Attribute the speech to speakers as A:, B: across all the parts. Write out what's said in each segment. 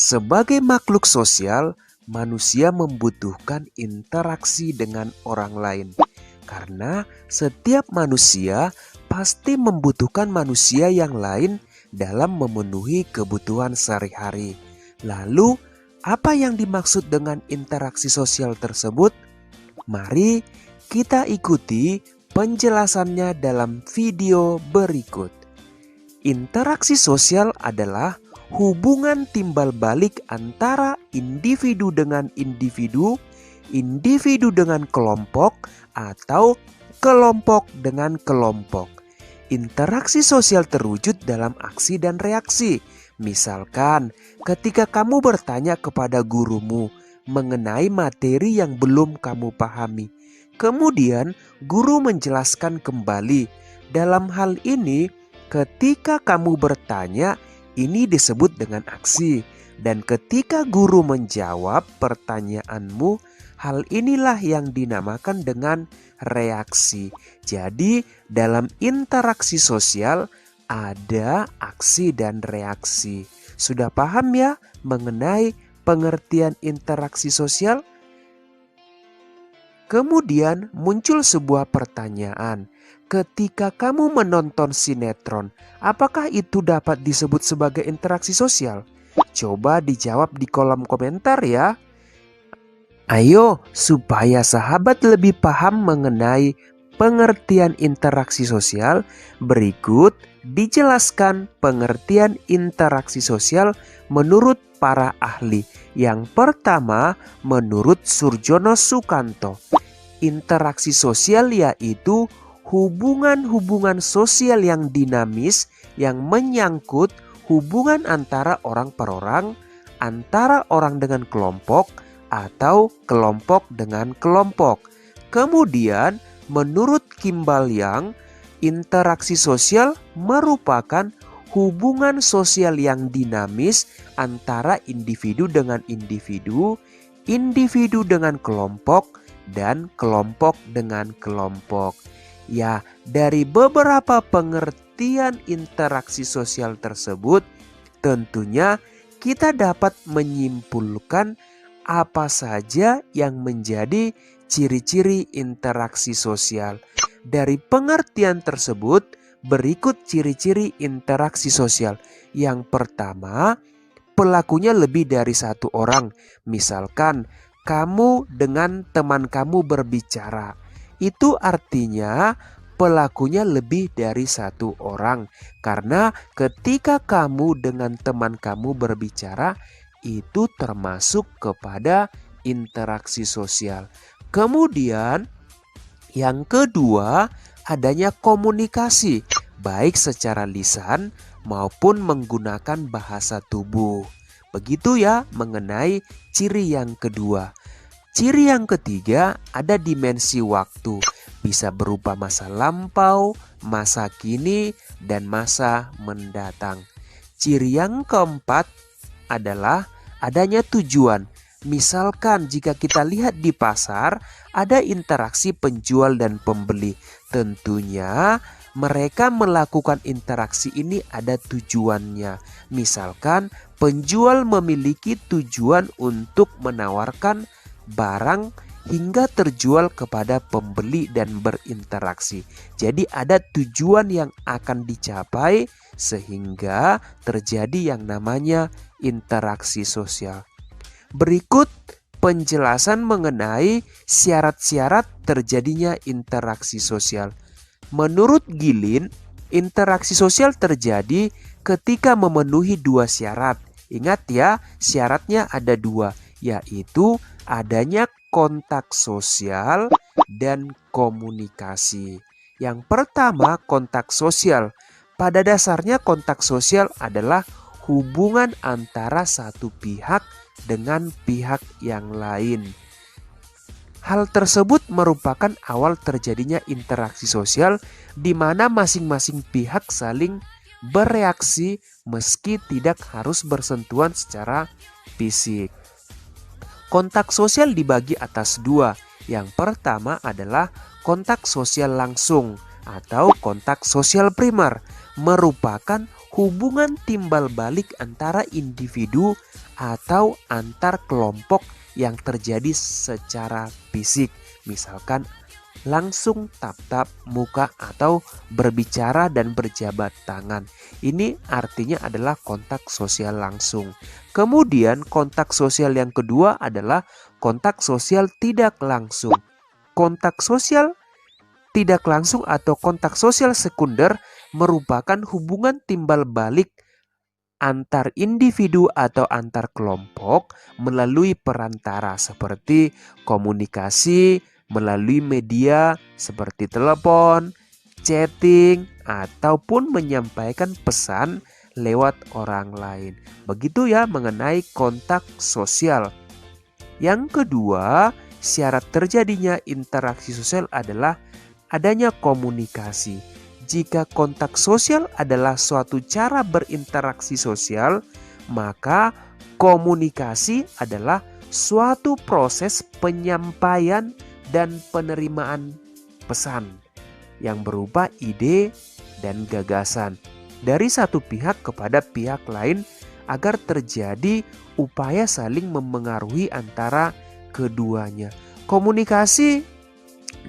A: Sebagai makhluk sosial, manusia membutuhkan interaksi dengan orang lain. Karena setiap manusia pasti membutuhkan manusia yang lain dalam memenuhi kebutuhan sehari-hari. Lalu, apa yang dimaksud dengan interaksi sosial tersebut? Mari kita ikuti penjelasannya dalam video berikut. Interaksi sosial adalah hubungan timbal balik antara individu dengan individu, individu dengan kelompok, atau kelompok dengan kelompok. Interaksi sosial terwujud dalam aksi dan reaksi. Misalkan, ketika kamu bertanya kepada gurumu mengenai materi yang belum kamu pahami, kemudian guru menjelaskan kembali. Dalam hal ini, ketika kamu bertanya, ini disebut dengan aksi. Dan ketika guru menjawab pertanyaanmu, hal inilah yang dinamakan dengan reaksi. Jadi, dalam interaksi sosial ada aksi dan reaksi. Sudah paham ya mengenai pengertian interaksi sosial? Kemudian muncul sebuah pertanyaan. Ketika kamu menonton sinetron, apakah itu dapat disebut sebagai interaksi sosial? Coba dijawab di kolom komentar ya. Ayo, supaya sahabat lebih paham mengenai pengertian interaksi sosial, berikut dijelaskan pengertian interaksi sosial menurut para ahli. Yang pertama, menurut Surjono Sukanto, interaksi sosial yaitu hubungan-hubungan sosial yang dinamis yang menyangkut hubungan antara orang per orang, antara orang dengan kelompok, atau kelompok dengan kelompok. Kemudian, menurut Kimball Young, interaksi sosial merupakan hubungan sosial yang dinamis antara individu dengan individu, individu dengan kelompok, dan kelompok dengan kelompok. Ya, dari beberapa pengertian interaksi sosial tersebut, tentunya kita dapat menyimpulkan apa saja yang menjadi ciri-ciri interaksi sosial. Dari pengertian tersebut, berikut ciri-ciri interaksi sosial. Yang pertama, pelakunya lebih dari satu orang. Misalkan, kamu dengan teman kamu berbicara. Itu artinya pelakunya lebih dari satu orang. Karena ketika kamu dengan teman kamu berbicara, itu termasuk kepada interaksi sosial. Kemudian yang kedua, adanya komunikasi, baik secara lisan maupun menggunakan bahasa tubuh. Begitu ya mengenai ciri yang kedua. Ciri yang ketiga, ada dimensi waktu. Bisa berupa masa lampau, masa kini, dan masa mendatang. Ciri yang keempat adalah adanya tujuan. Misalkan jika kita lihat di pasar, ada interaksi penjual dan pembeli. Tentunya mereka melakukan interaksi ini ada tujuannya. Misalkan penjual memiliki tujuan untuk menawarkan barang hingga terjual kepada pembeli dan berinteraksi. Jadi ada tujuan yang akan dicapai sehingga terjadi yang namanya interaksi sosial. Berikut penjelasan mengenai syarat-syarat terjadinya interaksi sosial. Menurut Gilin, interaksi sosial terjadi ketika memenuhi dua syarat. Ingat ya, syaratnya ada dua, yaitu adanya kontak sosial dan komunikasi. Yang pertama, kontak sosial. Pada dasarnya kontak sosial adalah hubungan antara satu pihak dengan pihak yang lain. Hal tersebut merupakan awal terjadinya interaksi sosial di mana masing-masing pihak saling bereaksi meski tidak harus bersentuhan secara fisik. Kontak sosial dibagi atas dua. Yang pertama adalah kontak sosial langsung atau kontak sosial primer, merupakan hubungan timbal balik antara individu atau antar kelompok yang terjadi secara fisik. Misalkan langsung tatap muka atau berbicara dan berjabat tangan. Ini artinya adalah kontak sosial langsung. Kemudian kontak sosial yang kedua adalah kontak sosial tidak langsung. Kontak sosial tidak langsung atau kontak sosial sekunder merupakan hubungan timbal balik antar individu atau antar kelompok melalui perantara seperti komunikasi melalui media seperti telepon, chatting, ataupun menyampaikan pesan lewat orang lain. Begitu ya mengenai kontak sosial. Yang kedua, syarat terjadinya interaksi sosial adalah adanya komunikasi. Jika kontak sosial adalah suatu cara berinteraksi sosial, maka komunikasi adalah suatu proses penyampaian dan penerimaan pesan yang berupa ide dan gagasan dari satu pihak kepada pihak lain agar terjadi upaya saling mempengaruhi antara keduanya. Komunikasi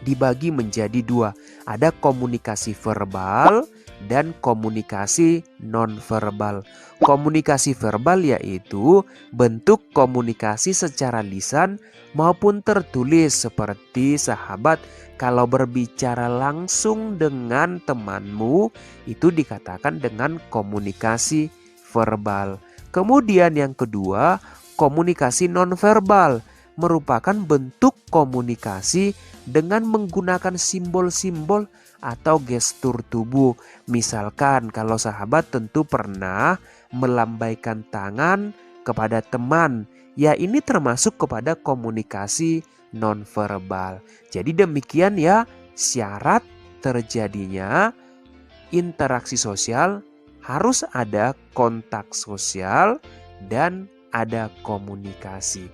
A: dibagi menjadi dua. Ada komunikasi verbal dan komunikasi nonverbal. Komunikasi verbal yaitu bentuk komunikasi secara lisan maupun tertulis seperti sahabat kalau berbicara langsung dengan temanmu itu dikatakan dengan komunikasi verbal. Kemudian yang kedua, komunikasi nonverbal merupakan bentuk komunikasi dengan menggunakan simbol-simbol atau gestur tubuh. Misalkan kalau sahabat tentu pernah melambaikan tangan kepada teman. Ya ini termasuk kepada komunikasi nonverbal. Jadi demikian ya syarat terjadinya interaksi sosial harus ada kontak sosial dan ada komunikasi.